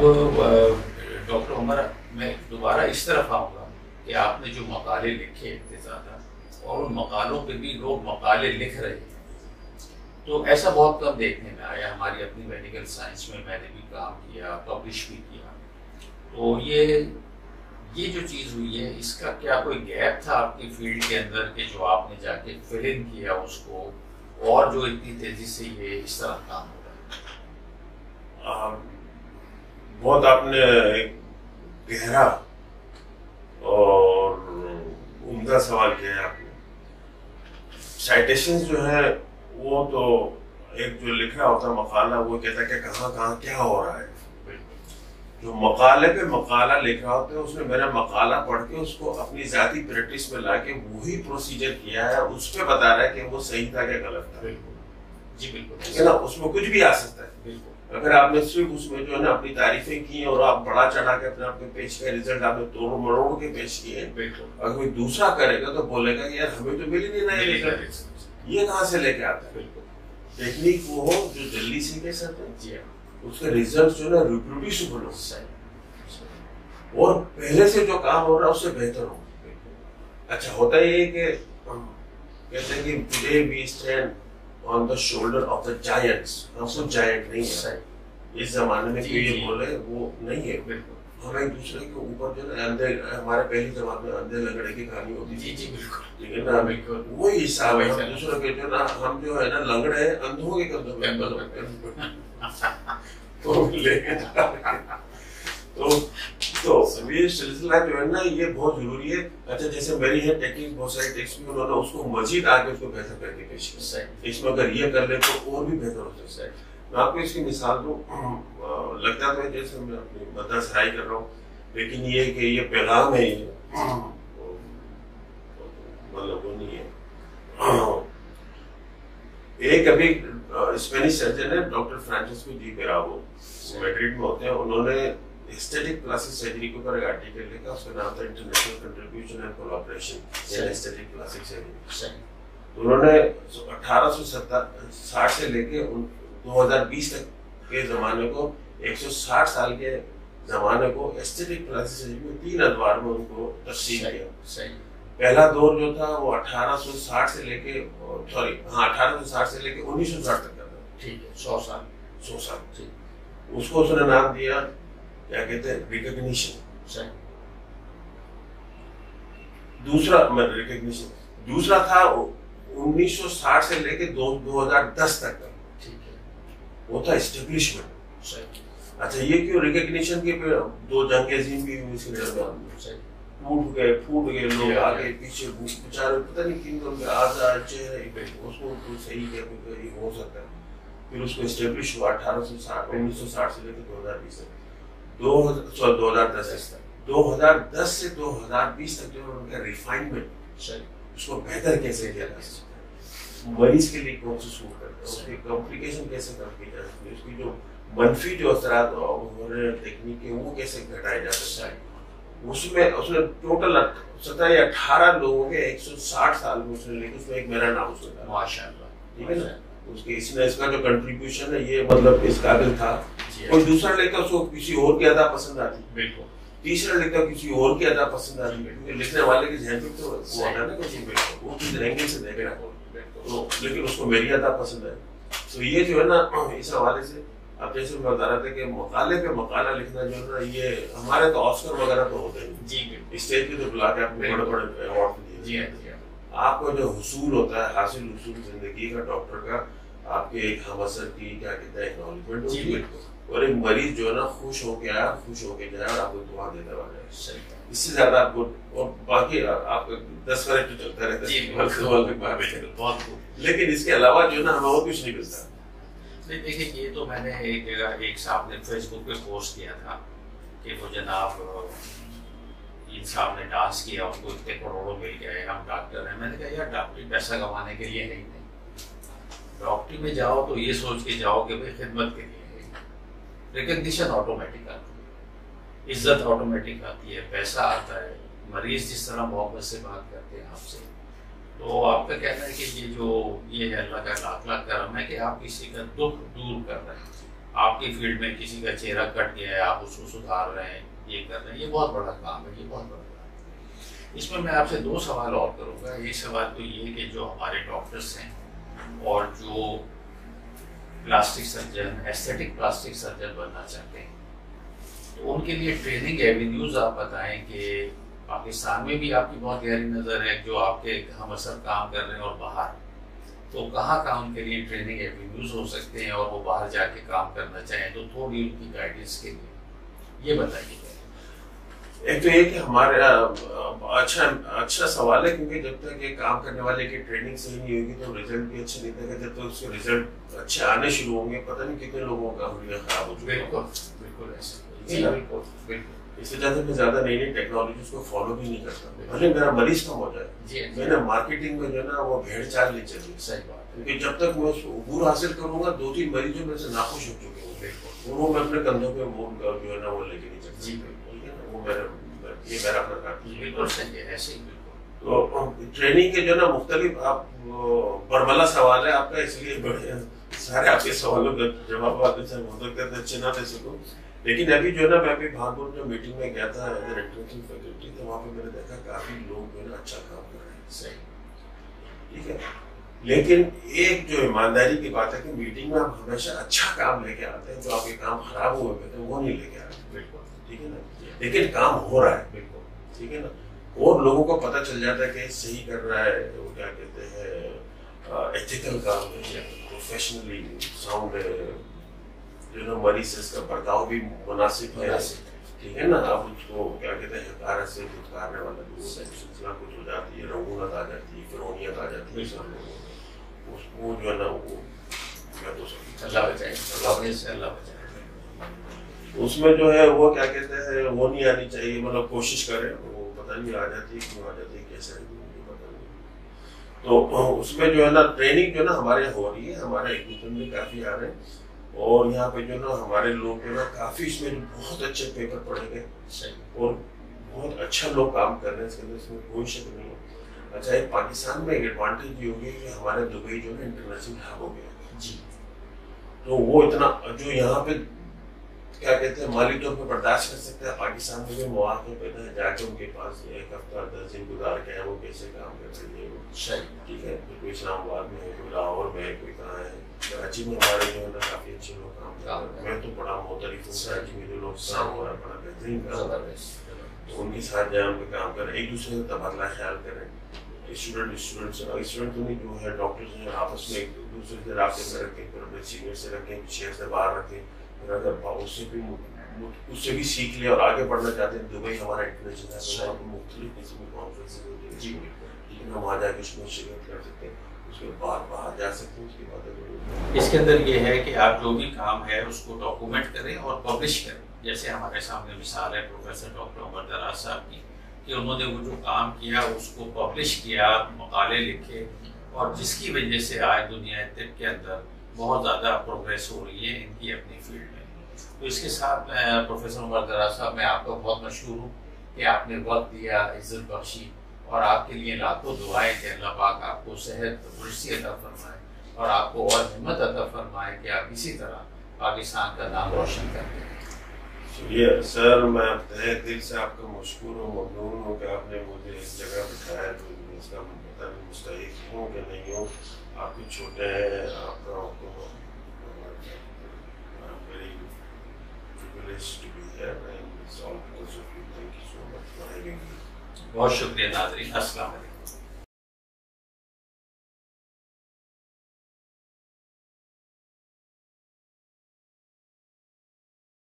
Doctor عمر میں دوبارہ اس طرف آؤں گا کہ آپ نے جو مقالے لکھے اتنے زیادہ اور ان مقالوں پہ بھی لوگ مقالے لکھ رہے ہیں تو ایسا بہت کم دیکھنے میں آیا. ہماری اپنی میڈیکل سائنس میں نے بھی کام کیا, پبلش بھی کیا. تو یہ جو چیز ہوئی ہے اس کا کیا کوئی گیپ تھا آپ کی فیلڈ کے اندر کہ جو آپ نے جا کے فل ان کیا اس کو, اور جو اتنی تیزی سے یہ اس طرح کام ہو رہا ہے؟ بہت آپ نے ایک گہرا اور عمدہ سوال کیا ہے آپ نے. سائٹیشنز جو ہے وہ تو ایک جو لکھ رہا ہوتا ہے مقالہ وہ کہتا ہے کہ کہاں کہاں کیا ہو رہا ہے. جو مقالے پہ مقالہ لکھ رہا ہوتا ہے اس نے میرا مقالہ پڑھ کے اس کو اپنی ذاتی پریکٹس میں لا کے وہی پروسیجر کیا ہے, اس پہ بتا رہا ہے کہ وہ صحیح تھا کہ غلط تھا. جی بالکل ہے نا, اس میں کچھ بھی آ سکتا ہے. بالکل اگر آپ نے صرف اس میں جو ہے نا اپنی تعریفیں کی اور آپ بڑا چڑھا کے اپنے آپ کے پیش کیا, رزلٹ آپ نے توڑ مروڑ کے پیش کیے, اگر کوئی دوسرا کرے گا تو بولے گا کہ یار ہمیں تو مل ہی نہیں رہا ہے, یہ کہاں سے لے کے آتا ہے. ٹیکنیک وہ ہو جو جلدی سیکھے سکتے ہیں, اس کے ریزلٹ جو ہے نا ریپروڈیوسیبل ہو اور پہلے سے جو کام ہو رہا ہے اس سے بہتر ہو. اچھا ہوتا یہ کہ ہم کہتے ہیں کہ today we stand on the shoulder of the giants. ہم کوئی جائنٹ نہیں ہے اس زمانے میں, کوئی یہ بولے وہ نہیں ہے. ہم ایک دوسرے کے اوپر جو ہے اندھے, ہمارے پہلی زمانے میں اندھے لنگڑے کی کہانی ہوتی تھی. جی بالکل, ٹھیک ہے نا, وہی حساب ہے. ہم دوسرے کے جو نا ہم جو ہے نا لنگڑے ہیں اندھوں کے کندھوں میں تو یہ سلسلہ جو ہے نا یہ بہت ضروری ہے. اچھا جیسے میری ہے ٹیکنیک, بہت ساری ٹیکس بھی انہوں نے اس کو مزید آگے اس کو بہتر کر کے پیش کیا. اس میں اگر یہ کر لیں تو اور بھی بہتر ہو سکتا ہے. میں آپ کو اس کی مثال دوں, لگتا تو ہے جیسے میں اپنی مدد سرائی کر رہا ہوں, لیکن یہ کہ یہ پیغام ہے, یہ مطلب وہ نہیں ہے. ایک ابھی اسپینش سرجن ہے ڈاکٹر فرانسسکو ڈی پیراگو, میڈرڈ میں ہوتے ہیں. انہوں نے اسٹیٹک پلاسٹک سرجری کے اوپر ایک آرٹیکل لکھا, اس کا نام تھا international contribution and collaboration in static plastic surgery. انہوں نے 1860 سے لے کے 2020 تک کے زمانے کو, 160 سال کے زمانے کو اسٹیٹک پلاسٹک سرجری میں 3 ادوار میں ان کو تقسیم کیا. پہلا دور جو تھا وہ 1860 سے لے کے 1860 سے لے کے 1960 تک کا تھا. ٹھیک ہے, 100 سال. اس کو اس نے نام دیا کیا کہتے ہیں, ریکگنیشن. دوسرا تھا 1960 سے لے کے 2010 تک کا, وہ تھا اسٹیبلشمنٹ. اچھا یہ کیوں ریکگنیشن کے 2 جنگ عظیم بھی ہوئی اس کے درمیان, پھوٹ گئے لوگ آگے پیچھے بیچارے پتہ نہیں کن کو آزاد چہرے پہ, اس کو صحیح کیا یہ ہو سکتا ہے. پھر اس کو اسٹیبلش ہوا 1960 سے لے کے 2020 تک, 2010 سے 2020 تک جو ان کا ریفائنمنٹ, اس کو بہتر کیسے کیا جا سکتا ہے, مریض کے لیے کون سے سوٹ کرتا ہے, اس کی کمپلیکیشن کیسے کم کی جا سکتی ہے, اس کی جو منفی جو اثرات ہو رہے ہیں تکنیک کے وہ کیسے گھٹائے جا سکتا ہے. اس نے ٹوٹل 17 یا 18 لوگوں کے 160 سال میں اس نے لکھا, اس میں ایک میرا نام اس نے ڈالا. ماشاءاللہ, ٹھیک ہے نا. اس کا جو کنٹریبیوشن ہے یہ مطلب اس قابل تھا. کوئی دوسرا لکھتا اس کو کسی اور کی ادا پسند آتی, بالکل. تیسرا لکھتا کسی اور کی ادا پسند آتی, کیونکہ لکھنے والے کی ذہن میں تو وہ ہوتا ہے نا کہ وہ کس اینگل سے دیکھ رہا ہے, لیکن اس کو میری ادا پسند ہے. تو یہ جو ہے نا اس حوالے سے اب جیسے میں بتا رہا تھا کہ مقالے پہ مقالہ لکھنا جو ہے نا یہ ہمارے تو آسکر وغیرہ تو ہوتے ہیں. جی اسٹیج پہ تو بلا کے آپ کو بڑے بڑے ایوارڈ دیے. آپ کو جو حصول ہوتا ہے, حاصل حصول زندگی کا, ڈاکٹر کا, آپ کے ایک ہم اثر کی کیا کہتے ہیں اکنالجمنٹ ہوتی ہے, اور ایک مریض جو ہے نا خوش ہو کے آیا, خوش ہو کے جائے اور آپ کو دعا دینے والا ہے. اس سے زیادہ آپ کو, اور باقی آپ کا 10 منٹ تو چلتا رہتا ہے, لیکن اس کے علاوہ جو ہے نا ہمیں اور کچھ نہیں ملتا. نہیں دیکھیں, یہ تو میں نے ایک جگہ ایک صاحب نے فیس بک پہ پوسٹ کیا تھا کہ وہ جناب ان صاحب نے ڈانس کیا, ان کو اتنے کروڑوں مل گئے, ہم ڈاکٹر ہیں. میں نے کہا یار ڈاکٹری پیسہ کمانے کے لیے نہیں, ڈاکٹری میں جاؤ تو یہ سوچ کے جاؤ کہ بھائی خدمت کے لیے ہے. ریکگنیشن آٹومیٹک آتی ہے, عزت آٹومیٹک آتی ہے, پیسہ آتا ہے, مریض جس طرح محبت سے بات کرتے ہیں آپ سے. تو آپ کا کہنا ہے کہ یہ جو یہ ہے اللہ کا لاکھ لاکھ کرم ہے کہ آپ کسی کا دکھ دور کر رہے ہیں. آپ کی فیلڈ میں کسی کا چہرہ کٹ گیا ہے، آپ اس کو سدھار رہے ہیں، یہ کر رہے ہیں، یہ بہت بڑا کام ہے، یہ بہت بڑا کام ہے۔ اس میں میں آپ سے 2 سوال اور کروں گا۔ یہ سوال تو یہ ہے کہ جو ہمارے ڈاکٹرس ہیں اور جو plastic surgeon, aesthetic plastic surgeon بننا چاہتے ہیں، تو ان کے لیے ٹریننگ ایونیوز آپ بتائیں کہ پاکستان میں بھی آپ کی بہت گہری نظر ہے، جو آپ کے ہم اثر کام کر رہے ہیں، اور باہر تو کہاں کہاں ان کے لیے ٹریننگ ایونیوز ہو سکتے ہیں، اور وہ باہر جا کے کام کرنا چاہیں تو تھوڑی ان کی گائیڈنس کے لیے یہ بتائیے۔ ایک تو یہ کہ ہمارے اچھا سوال ہے، کیونکہ جب تک یہ کام کرنے والے کی ٹریننگ صحیح نہیں ہوگی تو رزلٹ بھی اچھے نہیں دے گا۔ جب تک اس کے رزلٹ اچھے آنے شروع ہوں گے، پتہ نہیں کتنے لوگوں کا حلیہ خراب ہو چکا ہے۔ بالکل ایسے، بالکل اس وجہ سے میں زیادہ نئی ٹیکنالوجیز کو فالو بھی نہیں کرتا، بھلے میرا مریض کم ہو جائے۔ میں نے مارکیٹنگ میں جو ہے نا وہ بھیڑ چال نہیں چلی، صحیح بات، کیونکہ جب تک میں اس کو عبور حاصل کروں گا 2-3 مریض جو میرے سے ناخوش ہو چکے ہوں، وہ میں اپنے کندھوں پہ جو ہے نا وہ لے کے نہیں چلتا۔ جی بالکل، وہ یہ میرا اپنا کام ہے۔ بالکل صحیح ہے، ایسے ہی بالکل۔ تو ٹریننگ کے جو ہے نا مختلف، آپ برملا سوال ہے آپ کا، اس لیے بڑے سارے آپ کے سوالوں کا جوابات اچھے نہ دے سکوں، لیکن ابھی جو ہے نا میں ابھی بھانپور جو میٹنگ میں گیا تھا انٹلیکچوئل فیکلٹی، تو وہاں پہ میں نے دیکھا کافی لوگ جو ہے نا اچھا کام کر رہے ہیں، صحیح، ٹھیک ہے۔ لیکن ایک جو ایمانداری کی بات ہے کہ میٹنگ میں آپ ہمیشہ اچھا کام لے کے آتے ہیں، جو آپ کے کام خراب ہوئے ہوتے ہیں وہ نہیں لے کے آتے، بالکل، ٹھیک ہے نا، لیکن کام ہو رہا ہے، بالکل ٹھیک ہے نا، اور لوگوں کو پتہ چل جاتا ہے کہ صحیح کر رہا ہے، وہ کیا کہتے ہیں ایتھیکل کام ہے، پروفیشنلی ساؤنڈ ہے، جو نا مریض سے اس کا برتاؤ بھی مناسب ہے، ٹھیک ہے نا۔ آپ اس کو کیا کہتے ہیں حقارت سے دھتکارنے والا سلسلہ کچھ ہو جاتی ہے، رعونت آ جاتی ہے، فرونیت آ جاتی ہے، اس کو جو ہے نا وہ میں تو اللہ بچائے، اللہ بچائے، اس میں جو ہے وہ کیا کہتے ہیں وہ نہیں آنی چاہیے، مطلب کوشش کریں، وہ پتہ نہیں آ جاتی ہے کیوں آ جاتی ہے، کیسے پتہ نہیں۔ تو اس میں جو ہے نا ٹریننگ جو ہے نا ہمارے یہاں ہو رہی ہے، ہمارے ایگزیکٹو بھی کافی آ رہے ہیں، اور یہاں پہ جو ہے نا ہمارے لوگ جو ہے نا کافی اس میں بہت اچھے پیپر پڑھے گئے، اور بہت اچھا لوگ کام کر رہے ہیں، اس کے اندر اس میں کوئی شک نہیں ہے۔ اچھا، ایک پاکستان میں ایک ایڈوانٹیج یہ ہوگی کہ ہمارے دبئی جو ہے نا انٹرنیشنل ہب ہو گیا، جی، تو وہ اتنا جو یہاں پہ کیا کہتے ہیں مالی طور پہ برداشت کر سکتے ہیں، پاکستان میں جو مواقع پیدا ہے، جا کے ان کے پاس 1 ہفتہ 10 دن گزار کے وہ کیسے کام کر رہی ہے، ٹھیک ہے، کوئی اسلام آباد میں ہے، کوئی لاہور میں ہے، کوئی کہاں ہے، کراچی میں ہمارے جو ہے نا کافی اچھے لوگ کام کر رہے ہیں۔ میں تو بڑا معترف ہوں، کراچی میں جو لوگ کام ہو رہا ہے بڑا بہترین کام کر رہے ہیں، تو ان کے ساتھ جائیں، ان پہ کام کریں، ایک دوسرے کا تبادلہ خیال کریں، اسٹوڈنٹ تو نہیں، جو ہے ڈاکٹرز ہیں آپس میں ایک دوسرے سے رابطے میں رکھیں، پھر اپنے سینئر سے رکھیں، شہر سے باہر رکھیں، پھر اگر اس سے بھی سیکھ لیں اور آگے پڑھنا چاہتے ہیں، دبئی ہمارا انٹرنیشنل ہے، وہاں پہ مختلف قسم کی کانفرنسز ہوتی ہیں، جی لیکن ہم وہاں جا کے اس میں شرکت کر سکتے ہیں، اس کے بعد باہر جا سکتے ہیں، اس کی بات اس کے اندر یہ ہے کہ آپ جو بھی کام ہے اس کو ڈاکومنٹ کریں اور پبلش کریں۔ جیسے ہمارے سامنے مثال ہے پروفیسر ڈاکٹر عمر دراز صاحب کی، کہ انہوں نے وہ جو کام کیا اس کو پبلش کیا، مقالے لکھے، اور جس کی وجہ سے آج دنیا طب کے اندر بہت زیادہ پروگریس ہو رہی ہے ان کی اپنی فیلڈ میں۔ تو اس کے ساتھ میں پروفیسر عمر دراز صاحب میں آپ کا بہت مشہور ہوں کہ آپ نے وقت دیا، عزت بخشی، اور آپ کے لیے لاکھوں دعائیں کہ اللہ پاک آپ کو صحت تندرستی عطا فرمائے اور آپ کو اور ہمت عطا فرمائے کہ آپ اسی طرح پاکستان کا نام روشن کرتے ہیں۔ شکریہ سر، میں تہہ دل سے آپ کا مشکور ہوں، ممنون ہوں کہ آپ نے مجھے اس جگہ بٹھایا، تو اس کا پتہ نہیں مستحق ہوں کہ نہیں ہوں، آپ بھی چھوٹے ہیں، آپ کا بہت شکریہ ناظرین، السلام علیکم۔